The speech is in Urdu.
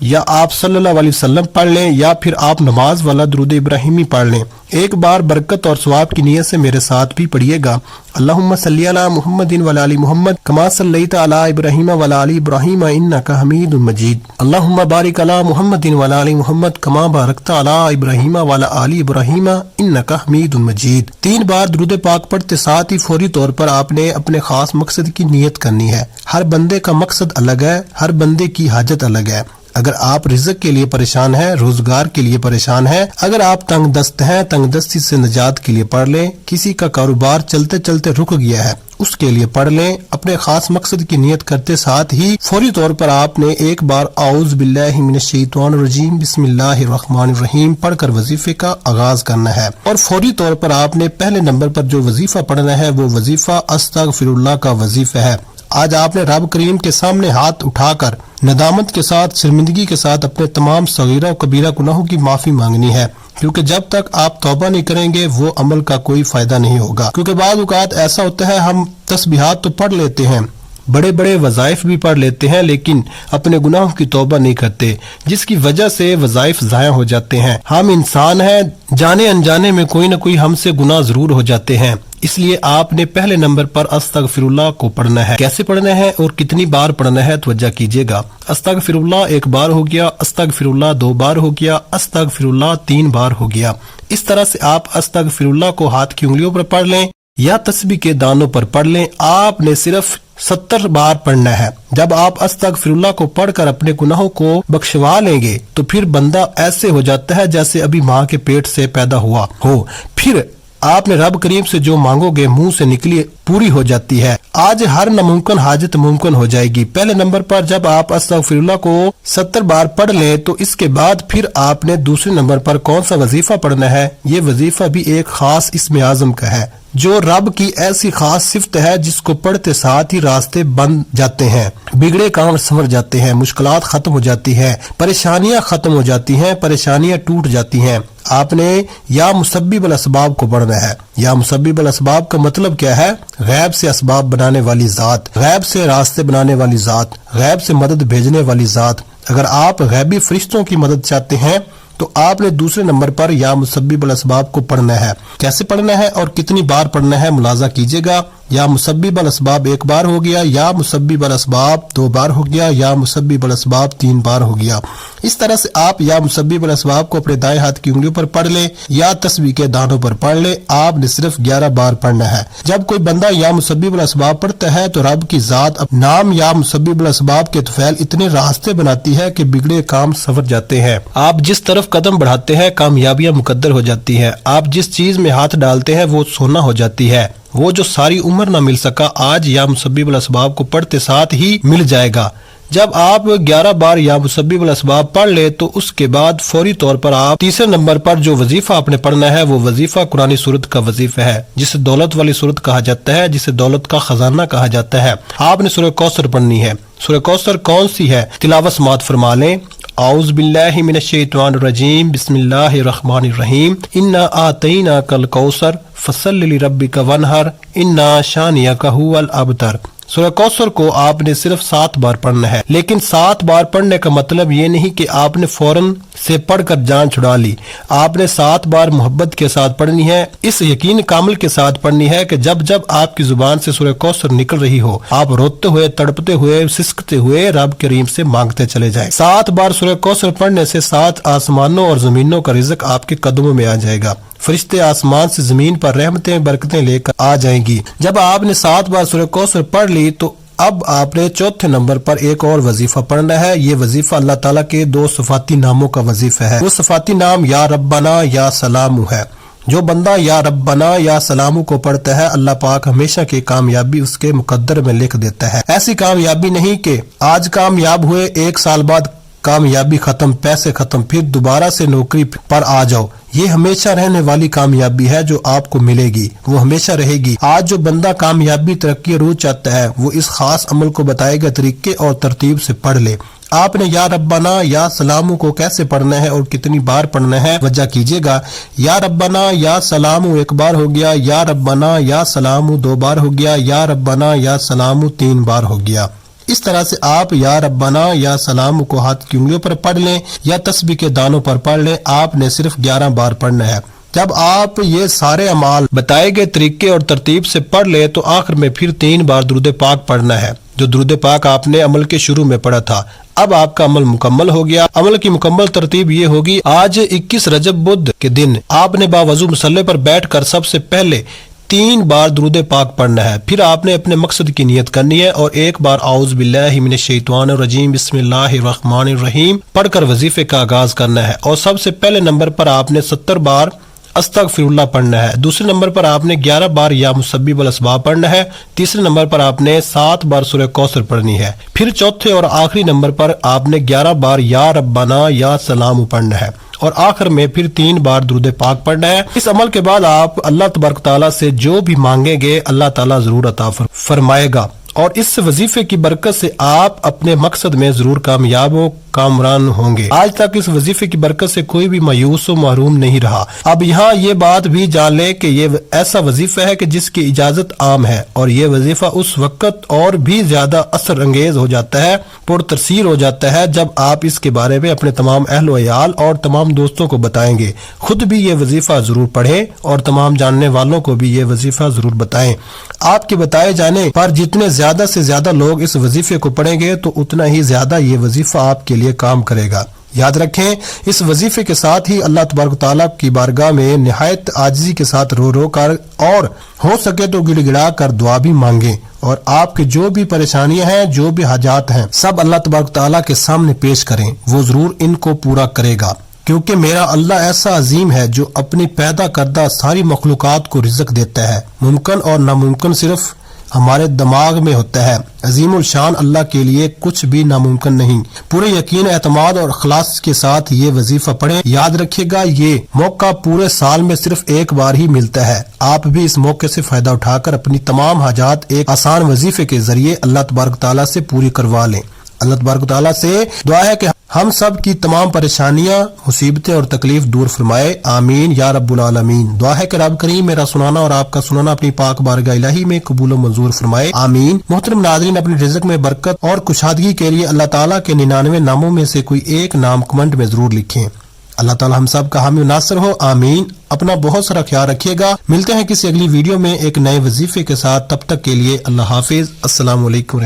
یا آپ صلی اللہ علیہ وسلم پڑھ لیں یا پھر آپ نماز والا درود ابراہیمی پڑھ لیں۔ ایک بار برکت اور ثواب کی نیت سے میرے ساتھ بھی پڑھیے گا۔ اللہم صلی علی محمد وعلی آل محمد کما صلیت علی ابراہیم وعلی آل ابراہیم انک حمید مجید۔ اللہم بارک علی محمد وعلی آل محمد کما بارکت علی ابراہیم وعلی آل ابراہیم انک حمید مجید۔ 3 بار درود پاک پڑھتے ساتھ ہی فوری طور پر آپ نے اپنے خاص مقصد کی نیت کرنی ہے۔ ہر بندے کا مقصد الگ ہے، ہر بندے کی حاجت الگ ہے۔ اگر آپ رزق کے لیے پریشان ہیں، روزگار کے لیے پریشان ہیں، اگر آپ تنگ دست ہیں، تنگ دستی سے نجات کے لیے پڑھ لیں، کسی کا کاروبار چلتے چلتے رک گیا ہے اس کے لیے پڑھ لیں، اپنے خاص مقصد کی نیت کرتے ساتھ ہی فوری طور پر آپ نے ایک بار اعوذ باللہ من الشیطان الرجیم بسم اللہ الرحمن الرحیم پڑھ کر وظیفے کا آغاز کرنا ہے، اور فوری طور پر آپ نے پہلے نمبر پر جو وظیفہ پڑھنا ہے وہ وظیفہ استغفر اللہ کا وظیفہ ہے۔ آج آپ نے رب کریم کے سامنے ہاتھ اٹھا کر ندامت کے ساتھ، شرمندگی کے ساتھ اپنے تمام صغیرہ و کبیرہ گناہوں کی معافی مانگنی ہے، کیونکہ جب تک آپ توبہ نہیں کریں گے وہ عمل کا کوئی فائدہ نہیں ہوگا۔ کیونکہ بعض اوقات ایسا ہوتا ہے ہم تسبیحات تو پڑھ لیتے ہیں، بڑے بڑے وظائف بھی پڑھ لیتے ہیں، لیکن اپنے گناہوں کی توبہ نہیں کرتے، جس کی وجہ سے وظائف ضائع ہو جاتے ہیں۔ ہم انسان ہیں، جانے انجانے میں کوئی نہ کوئی ہم سے گناہ ضرور ہو جاتے ہیں، اس لیے آپ نے پہلے نمبر پر استغفر اللہ کو پڑھنا ہے۔ کیسے پڑھنا ہے اور کتنی بار پڑھنا ہے توجہ کیجیے گا۔ استغفر اللہ 1 بار ہو گیا، استغفر اللہ 2 بار ہو گیا، استغفر اللہ 3 بار ہو گیا۔ اس طرح سے آپ استغفر اللہ کو ہاتھ کی انگلیوں پر پڑھ لیں یا تسبیح کے دانوں پر پڑھ لیں۔ آپ نے صرف 70 بار پڑھنا ہے۔ جب آپ استغفر اللہ کو پڑھ کر اپنے گناہوں کو بخشوا لیں گے تو پھر بندہ ایسے ہو جاتا ہے جیسے ابھی ماں کے پیٹ سے پیدا ہوا ہو، پھر آپ نے رب کریم سے جو مانگو گے منہ سے نکلی پوری ہو جاتی ہے۔ آج ہر ناممکن حاجت ممکن ہو جائے گی۔ پہلے نمبر پر جب آپ استغفر اللہ کو 70 بار پڑھ لیں تو اس کے بعد پھر آپ نے دوسرے نمبر پر کون سا وظیفہ پڑھنا ہے؟ یہ وظیفہ بھی ایک خاص اسم اعظم کا ہے، جو رب کی ایسی خاص صفت ہے جس کو پڑھتے ساتھ ہی راستے بند جاتے ہیں، بگڑے کام سنور جاتے ہیں، مشکلات ختم ہو جاتی ہیں، پریشانیاں ختم ہو جاتی ہیں، پریشانیاں ٹوٹ جاتی ہیں۔ آپ نے یا مسبب الاسباب کو پڑھنا ہے۔ یا مسبب الاسباب کا مطلب کیا ہے؟ غیب سے اسباب بنانے والی ذات، غیب سے راستے بنانے والی ذات، غیب سے مدد بھیجنے والی ذات۔ اگر آپ غیبی فرشتوں کی مدد چاہتے ہیں تو آپ نے دوسرے نمبر پر یا مسبب الاسباب کو پڑھنا ہے۔ کیسے پڑھنا ہے اور کتنی بار پڑھنا ہے ملاحظہ کیجیے گا۔ یا مسبب الاسباب 1 بار ہو گیا، یا مسبب الاسباب 2 بار ہو گیا، یا مسبب الاسباب 3 بار ہو گیا۔ اس طرح سے آپ یا مسبب الاسباب کو اپنے دائیں ہاتھ کی انگلیوں پر پڑھ لیں یا تسبیح کے دانوں پر پڑھ لیں۔ آپ نے صرف 11 بار پڑھنا ہے۔ جب کوئی بندہ یا مسبب الاسباب پڑھتا ہے تو رب کی ذات نام یا مسبب الاسباب کے طفیل اتنے راستے بناتی ہے کہ بگڑے کام سنور جاتے ہیں۔ آپ جس طرف قدم بڑھاتے ہیں کامیابیاں مقدر ہو جاتی ہیں۔ آپ جس چیز میں ہاتھ ڈالتے ہیں وہ سونا ہو جاتی ہے۔ وہ جو ساری عمر نہ مل سکا آج یا مسبب الاسباب کو پڑھتے ساتھ ہی مل جائے گا۔ جب آپ 11 بار یا مسبب الاسباب پڑھ لے تو اس کے بعد فوری طور پر آپ تیسرے نمبر پر جو وظیفہ آپ نے پڑھنا ہے وہ وظیفہ قرآن سورت کا وظیفہ ہے، جسے دولت والی سورت کہا جاتا ہے، جسے دولت کا خزانہ کہا جاتا ہے۔ آپ نے سورہ کوثر پڑھنی ہے۔ سورہ کوثر کون سی ہے؟ تلاوت سماعت فرما لیں۔ اعوذ باللہ من الشیطان الرجیم بسم اللہ الرحمن الرحیم انا آتیناک الکوثر فصل لربک وانحر انا شانئک ھو الابتر۔ سورہ کوثر کو آپ نے صرف 7 بار پڑھنا ہے، لیکن 7 بار پڑھنے کا مطلب یہ نہیں کہ آپ نے فوراً سے پڑھ کر جان چھڑا لی۔ آپ نے 7 بار محبت کے ساتھ پڑھنی ہے، اس یقین کامل کے ساتھ پڑھنی ہے کہ جب جب آپ کی زبان سے سورہ کوثر نکل رہی ہو آپ روتے ہوئے، تڑپتے ہوئے، سسکتے ہوئے رب کریم سے مانگتے چلے جائیں۔ 7 بار سورہ کوثر پڑھنے سے 7 آسمانوں اور زمینوں کا رزق آپ کے قدموں میں آ جائے گا۔ فرشتے آسمان سے زمین پر رحمتیں برکتیں لے کر آ جائیں گی۔ جب آپ نے 7 بار سورہ کوثر پڑھ لی تو اب آپ نے چوتھے نمبر پر ایک اور وظیفہ پڑھنا ہے۔ یہ وظیفہ اللہ تعالیٰ کے 2 صفاتی ناموں کا وظیفہ ہے۔ وہ صفاتی نام یا ربنا یا سلام ہے۔ جو بندہ یا ربنا یا سلام کو پڑھتا ہے اللہ پاک ہمیشہ کی کامیابی اس کے مقدر میں لکھ دیتا ہے۔ ایسی کامیابی نہیں کہ آج کامیاب ہوئے 1 سال بعد کامیابی ختم، پیسے ختم، پھر دوبارہ سے نوکری پر آ جاؤ۔ یہ ہمیشہ رہنے والی کامیابی ہے جو آپ کو ملے گی، وہ ہمیشہ رہے گی۔ آج جو بندہ کامیابی، ترقی، عروج چاہتا ہے وہ اس خاص عمل کو بتائے گئے طریقے اور ترتیب سے پڑھ لے۔ آپ نے یا ربنا یا سلام کو کیسے پڑھنا ہے اور کتنی بار پڑھنا ہے وجہ کیجیے گا۔ یا ربنا یا سلام 1 بار ہو گیا، یا ربنا یا سلام 2 بار ہو گیا، یا ربنا یا سلام 3 بار ہو گیا۔ اس طرح سے آپ یا ربنا یا سلام کو ہاتھ کی انگلیوں پر پڑھ لیں یا تسبیح کے دانوں پر پڑھ لیں، آپ نے صرف 11 بار پڑھنا ہے۔ جب آپ یہ سارے اعمال بتائے گئے طریقے اور ترتیب سے پڑھ لیں تو آخر میں پھر 3 بار درود پاک پڑھنا ہے، جو درود پاک آپ نے عمل کے شروع میں پڑھا تھا۔ اب آپ کا عمل مکمل ہو گیا۔ عمل کی مکمل ترتیب یہ ہوگی، آج 21 رجب بدھ کے دن آپ نے باوضو مصلی پر بیٹھ کر سب سے پہلے 3 بار درود پاک پڑھنا ہے، پھر آپ نے اپنے مقصد کی نیت کرنی ہے اور 1 بار اعوذ باللہ من الشیطان الرجیم بسم اللہ الرحمن الرحیم پڑھ کر وظیفے کا آغاز کرنا ہے، اور سب سے پہلے نمبر پر آپ نے 70 بار استغفر اللہ پڑھنا ہے، دوسرے نمبر پر آپ نے 11 بار یا مسبب الاسباب پڑھنا ہے، تیسرے نمبر پر آپ نے 7 بار سورہ کوثر پڑھنی ہے، پھر چوتھے اور آخری نمبر پر آپ نے 11 بار یا ربنا یا سلام پڑھنا ہے، اور آخر میں پھر 3 بار درود پاک پڑھنا ہے۔ اس عمل کے بعد آپ اللہ تبارک تعالیٰ سے جو بھی مانگیں گے اللہ تعالیٰ ضرور عطا فرمائے گا، اور اس وظیفے کی برکت سے آپ اپنے مقصد میں ضرور کامیاب و کامران ہوں گے۔ آج تک اس وظیفے کی برکت سے کوئی بھی مایوس و محروم نہیں رہا۔ اب یہاں یہ بات بھی جان لیں کہ یہ ایسا وظیفہ ہے کہ جس کی اجازت عام ہے، اور یہ وظیفہ اس وقت اور بھی زیادہ اثر انگیز ہو جاتا ہے، پرتاثیر ہو جاتا ہے، جب آپ اس کے بارے میں اپنے تمام اہل و عیال اور تمام دوستوں کو بتائیں گے۔ خود بھی یہ وظیفہ ضرور پڑھیں اور تمام جاننے والوں کو بھی یہ وظیفہ ضرور بتائیں۔ آپ کے بتائے جانے پر جتنے زیادہ سے زیادہ لوگ اس وظیفے کو پڑھیں گے تو اتنا ہی زیادہ یہ وظیفہ آپ کے لیے کام کرے گا۔ یاد رکھیں، اس وظیفے کے ساتھ ہی اللہ تبارک تعالیٰ کی بارگاہ میں نہایت عاجزی کے ساتھ رو رو کر اور ہو سکے تو گڑ گڑا کر دعا بھی مانگیں، اور آپ کے جو بھی پریشانیاں ہیں، جو بھی حاجات ہیں، سب اللہ تبارک تعالیٰ کے سامنے پیش کریں، وہ ضرور ان کو پورا کرے گا، کیونکہ میرا اللہ ایسا عظیم ہے جو اپنی پیدا کردہ ساری مخلوقات کو رزق دیتا ہے۔ ممکن اور ناممکن صرف ہمارے دماغ میں ہوتا ہے۔ عظیم الشان اللہ کے لیے کچھ بھی ناممکن نہیں۔ پورے یقین، اعتماد اور اخلاص کے ساتھ یہ وظیفہ پڑھیں۔ یاد رکھیے گا، یہ موقع پورے سال میں صرف ایک بار ہی ملتا ہے۔ آپ بھی اس موقع سے فائدہ اٹھا کر اپنی تمام حاجات ایک آسان وظیفے کے ذریعے اللہ تبارک تعالیٰ سے پوری کروا لیں۔ اللہ تبارک تعالیٰ سے دعا ہے کہ ہم سب کی تمام پریشانیاں، مصیبتیں اور تکلیف دور فرمائے، آمین یا رب العالمین۔ دعا ہے کہ رب کریم میرا سنانا اور آپ کا سنانا اپنی پاک بارگاہ الہی میں قبول و منظور فرمائے، آمین۔ محترم ناظرین، اپنی رزق میں برکت اور کشادگی کے لیے اللہ تعالیٰ کے 99 ناموں میں سے کوئی ایک نام کمنٹ میں ضرور لکھیں۔ اللہ تعالیٰ ہم سب کا حامی و ناصر ہو، آمین۔ اپنا بہت سارا خیال رکھیے گا۔ ملتے ہیں کسی اگلی ویڈیو میں ایک نئے وظیفے کے ساتھ، تب تک کے لیے اللہ حافظ۔ السلام علیکم۔